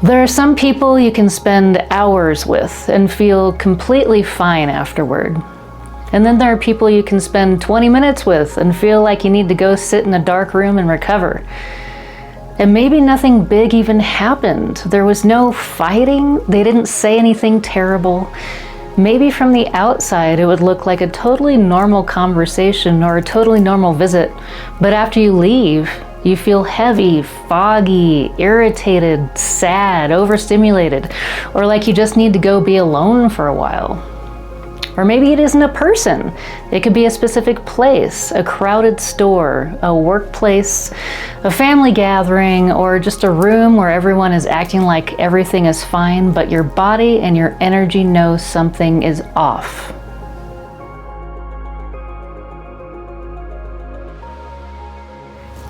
There are some people you can spend hours with and feel completely fine afterward. And then there are people you can spend 20 minutes with and feel like you need to go sit in a dark room and recover. And maybe nothing big even happened. There was no fighting. They didn't say anything terrible. Maybe from the outside it would look like a totally normal conversation or a totally normal visit. But after you leave, you feel heavy, foggy, irritated, sad, overstimulated, or like you just need to go be alone for a while. Or maybe it isn't a person. It could be a specific place, a crowded store, a workplace, a family gathering, or just a room where everyone is acting like everything is fine, but your body and your energy know something is off.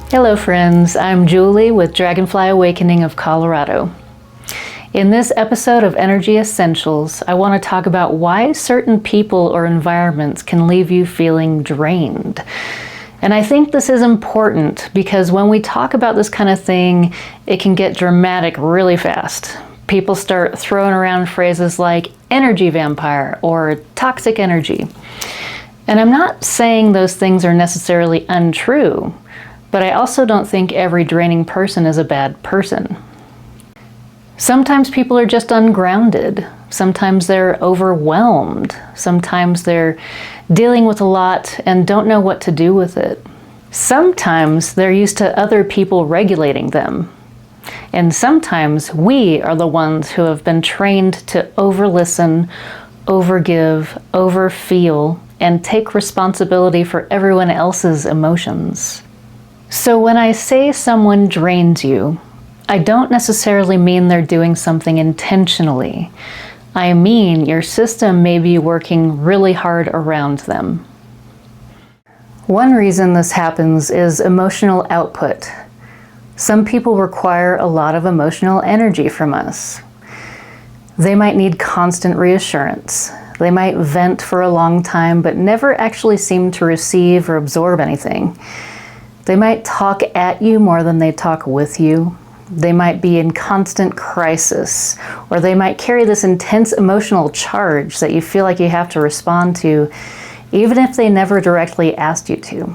Hello friends, I'm Julie with Dragonfly Awakening of Colorado. In this episode of Energy Essentials, I want to talk about why certain people or environments can leave you feeling drained. And I think this is important because when we talk about this kind of thing, it can get dramatic really fast. People start throwing around phrases like energy vampire or toxic energy. And I'm not saying those things are necessarily untrue, but I also don't think every draining person is a bad person. Sometimes people are just ungrounded. Sometimes they're overwhelmed. Sometimes they're dealing with a lot and don't know what to do with it. Sometimes they're used to other people regulating them. And sometimes we are the ones who have been trained to over-listen, over-give, over-feel, and take responsibility for everyone else's emotions. So when I say someone drains you, I don't necessarily mean they're doing something intentionally. I mean your system may be working really hard around them. One reason this happens is emotional output. Some people require a lot of emotional energy from us. They might need constant reassurance. They might vent for a long time but never actually seem to receive or absorb anything. They might talk at you more than they talk with you. They might be in constant crisis, or they might carry this intense emotional charge that you feel like you have to respond to, even if they never directly asked you to.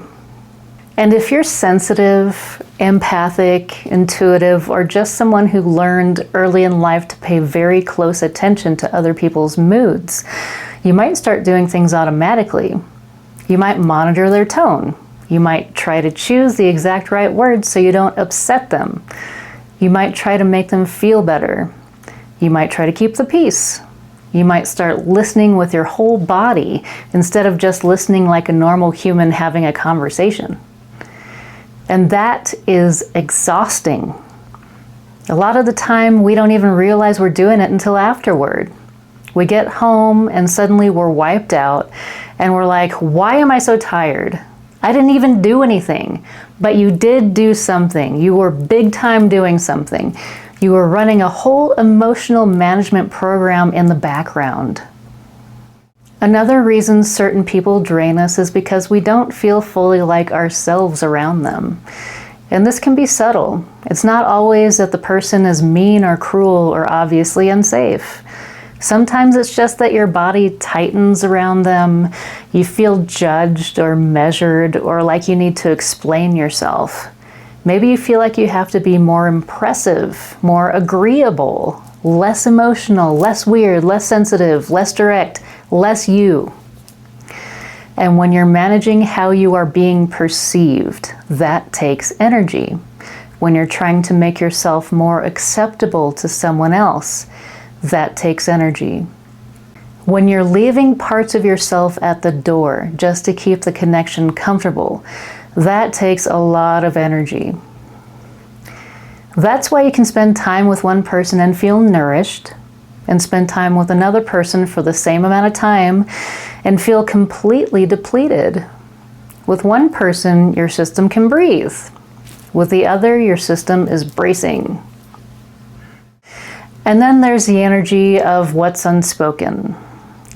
And if you're sensitive, empathic, intuitive, or just someone who learned early in life to pay very close attention to other people's moods, you might start doing things automatically. You might monitor their tone. You might try to choose the exact right words so you don't upset them. You might try to make them feel better. You might try to keep the peace. You might start listening with your whole body instead of just listening like a normal human having a conversation. And that is exhausting. A lot of the time, we don't even realize we're doing it until afterward. We get home and suddenly we're wiped out and we're like, why am I so tired? I didn't even do anything, but you did do something. You were big time doing something. You were running a whole emotional management program in the background. Another reason certain people drain us is because we don't feel fully like ourselves around them. And this can be subtle. It's not always that the person is mean or cruel or obviously unsafe. Sometimes it's just that your body tightens around them, you feel judged or measured or like you need to explain yourself. Maybe you feel like you have to be more impressive, more agreeable, less emotional, less weird, less sensitive, less direct, less you. And when you're managing how you are being perceived, that takes energy. When you're trying to make yourself more acceptable to someone else, that takes energy. When you're leaving parts of yourself at the door just to keep the connection comfortable, that takes a lot of energy. That's why you can spend time with one person and feel nourished, and spend time with another person for the same amount of time and feel completely depleted. With one person, your system can breathe. With the other, your system is bracing. And then there's the energy of what's unspoken.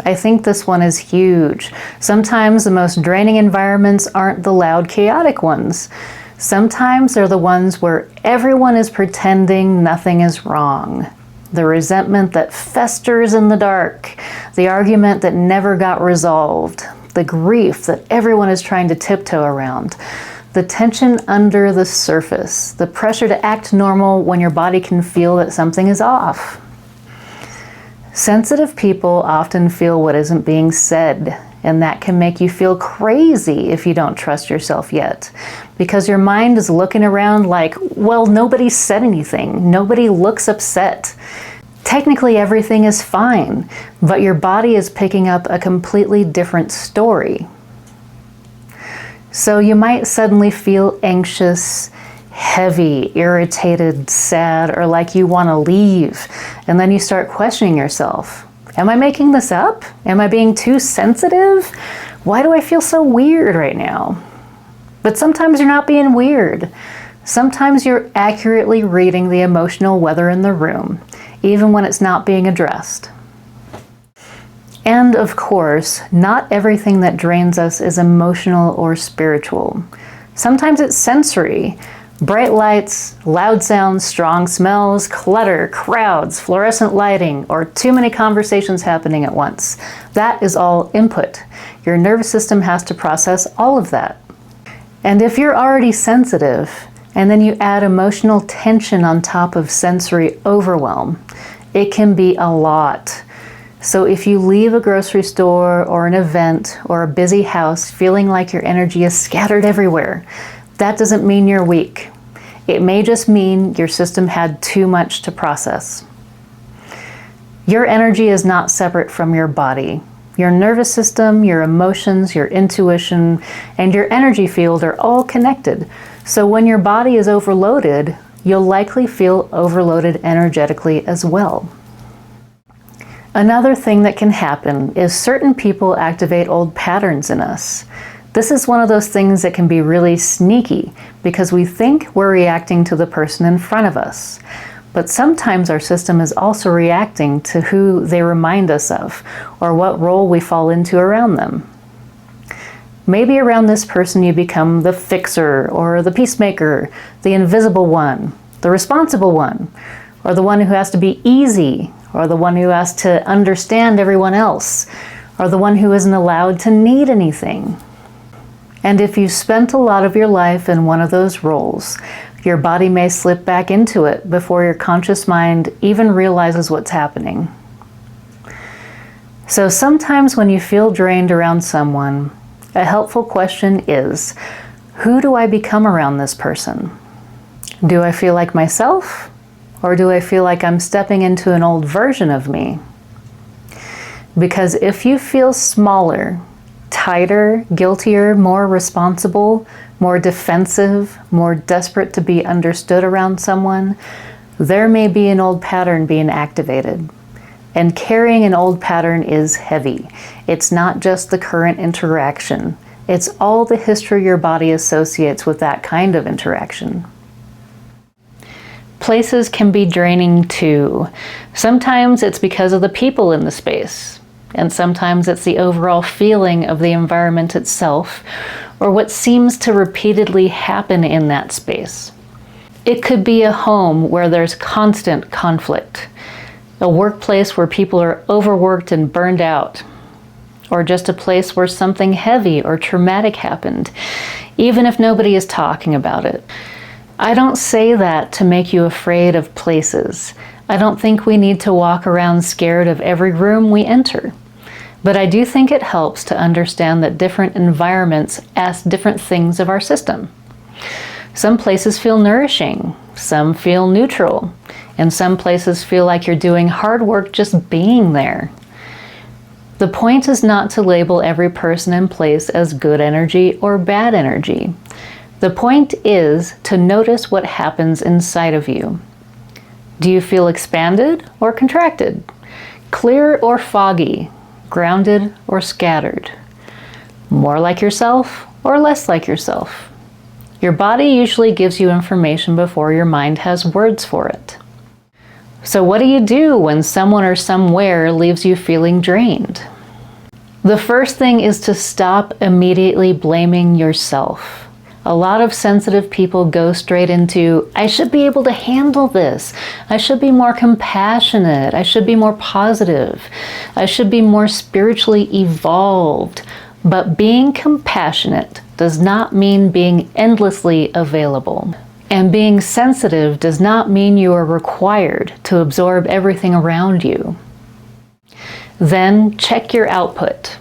I think this one is huge. Sometimes the most draining environments aren't the loud, chaotic ones. Sometimes they're the ones where everyone is pretending nothing is wrong. The resentment that festers in the dark, the argument that never got resolved, the grief that everyone is trying to tiptoe around, the tension under the surface, the pressure to act normal when your body can feel that something is off. Sensitive people often feel what isn't being said, and that can make you feel crazy if you don't trust yourself yet, because your mind is looking around like, well, nobody said anything, nobody looks upset. Technically everything is fine, but your body is picking up a completely different story. So you might suddenly feel anxious, heavy, irritated, sad, or like you want to leave. And then you start questioning yourself. Am I making this up? Am I being too sensitive? Why do I feel so weird right now? But sometimes you're not being weird. Sometimes you're accurately reading the emotional weather in the room, even when it's not being addressed. And of course, not everything that drains us is emotional or spiritual. Sometimes it's sensory. Bright lights, loud sounds, strong smells, clutter, crowds, fluorescent lighting, or too many conversations happening at once. That is all input. Your nervous system has to process all of that. And if you're already sensitive, and then you add emotional tension on top of sensory overwhelm, it can be a lot. So if you leave a grocery store or an event or a busy house feeling like your energy is scattered everywhere, that doesn't mean you're weak. It may just mean your system had too much to process. Your energy is not separate from your body. Your nervous system, your emotions, your intuition, and your energy field are all connected. So when your body is overloaded, you'll likely feel overloaded energetically as well. Another thing that can happen is certain people activate old patterns in us. This is one of those things that can be really sneaky because we think we're reacting to the person in front of us. But sometimes our system is also reacting to who they remind us of or what role we fall into around them. Maybe around this person you become the fixer or the peacemaker, the invisible one, the responsible one, or the one who has to be easy, or the one who has to understand everyone else, or the one who isn't allowed to need anything. And if you spent a lot of your life in one of those roles, your body may slip back into it before your conscious mind even realizes what's happening. So sometimes when you feel drained around someone, a helpful question is, who do I become around this person? Do I feel like myself? Or do I feel like I'm stepping into an old version of me? Because if you feel smaller, tighter, guiltier, more responsible, more defensive, more desperate to be understood around someone, there may be an old pattern being activated. And carrying an old pattern is heavy. It's not just the current interaction. It's all the history your body associates with that kind of interaction. Places can be draining too. Sometimes it's because of the people in the space. And sometimes it's the overall feeling of the environment itself, or what seems to repeatedly happen in that space. It could be a home where there's constant conflict, a workplace where people are overworked and burned out, or just a place where something heavy or traumatic happened, even if nobody is talking about it. I don't say that to make you afraid of places. I don't think we need to walk around scared of every room we enter. But I do think it helps to understand that different environments ask different things of our system. Some places feel nourishing, some feel neutral, and some places feel like you're doing hard work just being there. The point is not to label every person and place as good energy or bad energy. The point is to notice what happens inside of you. Do you feel expanded or contracted? Clear or foggy? Grounded or scattered? More like yourself or less like yourself? Your body usually gives you information before your mind has words for it. So what do you do when someone or somewhere leaves you feeling drained? The first thing is to stop immediately blaming yourself. A lot of sensitive people go straight into, I should be able to handle this. I should be more compassionate. I should be more positive. I should be more spiritually evolved. But being compassionate does not mean being endlessly available. And being sensitive does not mean you are required to absorb everything around you. Then check your output.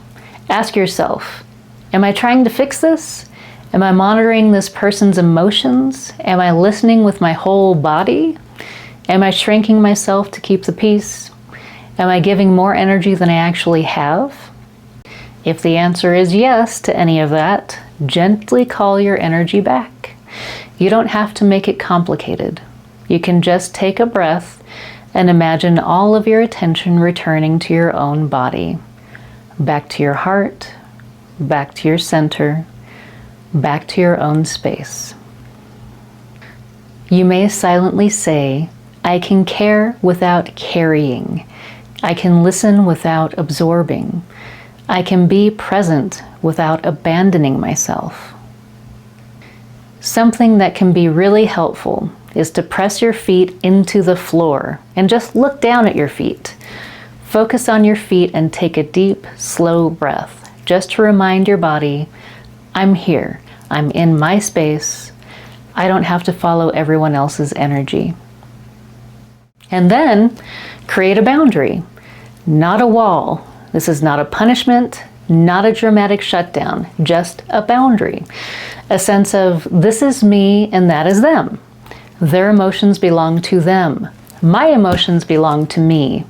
Ask yourself, am I trying to fix this? Am I monitoring this person's emotions? Am I listening with my whole body? Am I shrinking myself to keep the peace? Am I giving more energy than I actually have? If the answer is yes to any of that, gently call your energy back. You don't have to make it complicated. You can just take a breath and imagine all of your attention returning to your own body. Back to your heart, back to your center, back to your own space. You may silently say, I can care without carrying. I can listen without absorbing. I can be present without abandoning myself. Something that can be really helpful is to press your feet into the floor and just look down at your feet. Focus on your feet and take a deep, slow breath, just to remind your body, I'm here, I'm in my space, I don't have to follow everyone else's energy. And then create a boundary, not a wall. This is not a punishment, not a dramatic shutdown, just a boundary. A sense of, this is me and that is them. Their emotions belong to them. My emotions belong to me.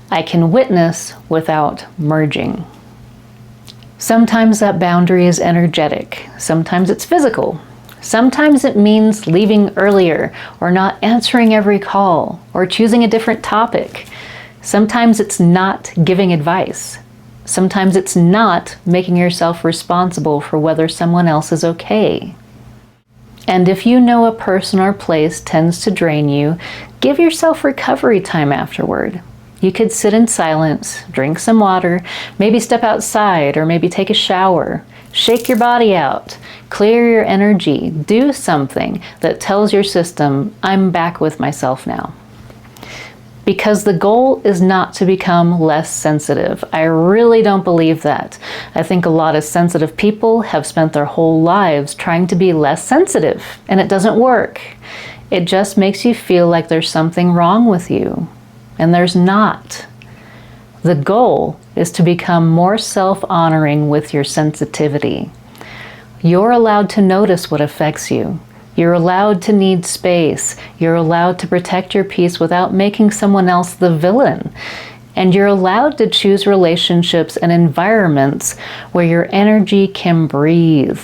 I can witness without merging. Sometimes that boundary is energetic. Sometimes it's physical. Sometimes it means leaving earlier or not answering every call or choosing a different topic. Sometimes it's not giving advice. Sometimes it's not making yourself responsible for whether someone else is okay. And if you know a person or place tends to drain you, give yourself recovery time afterward. You could sit in silence, drink some water, maybe step outside or maybe take a shower. Shake your body out, clear your energy, do something that tells your system, I'm back with myself now. Because the goal is not to become less sensitive. I really don't believe that. I think a lot of sensitive people have spent their whole lives trying to be less sensitive, and it doesn't work. It just makes you feel like there's something wrong with you, and there's not. The goal is to become more self-honoring with your sensitivity. You're allowed to notice what affects you. You're allowed to need space. You're allowed to protect your peace without making someone else the villain. And you're allowed to choose relationships and environments where your energy can breathe.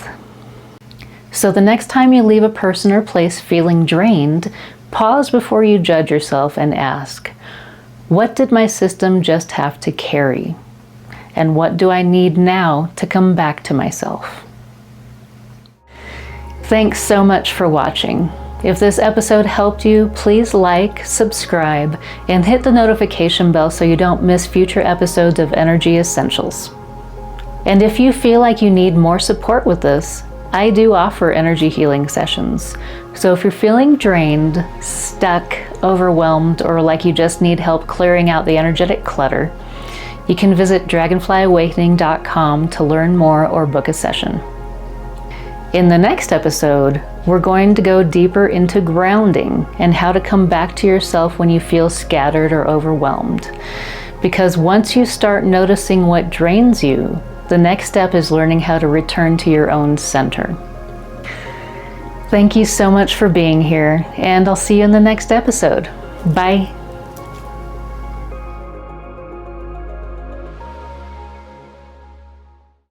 So the next time you leave a person or place feeling drained, pause before you judge yourself and ask, what did my system just have to carry? And what do I need now to come back to myself? Thanks so much for watching. If this episode helped you, please like, subscribe, and hit the notification bell so you don't miss future episodes of Energy Essentials. And if you feel like you need more support with this, I do offer energy healing sessions. So if you're feeling drained, stuck, overwhelmed, or like you just need help clearing out the energetic clutter, you can visit dragonflyawakening.com to learn more or book a session. In the next episode, we're going to go deeper into grounding and how to come back to yourself when you feel scattered or overwhelmed. Because once you start noticing what drains you, the next step is learning how to return to your own center. Thank you so much for being here, and I'll see you in the next episode. Bye.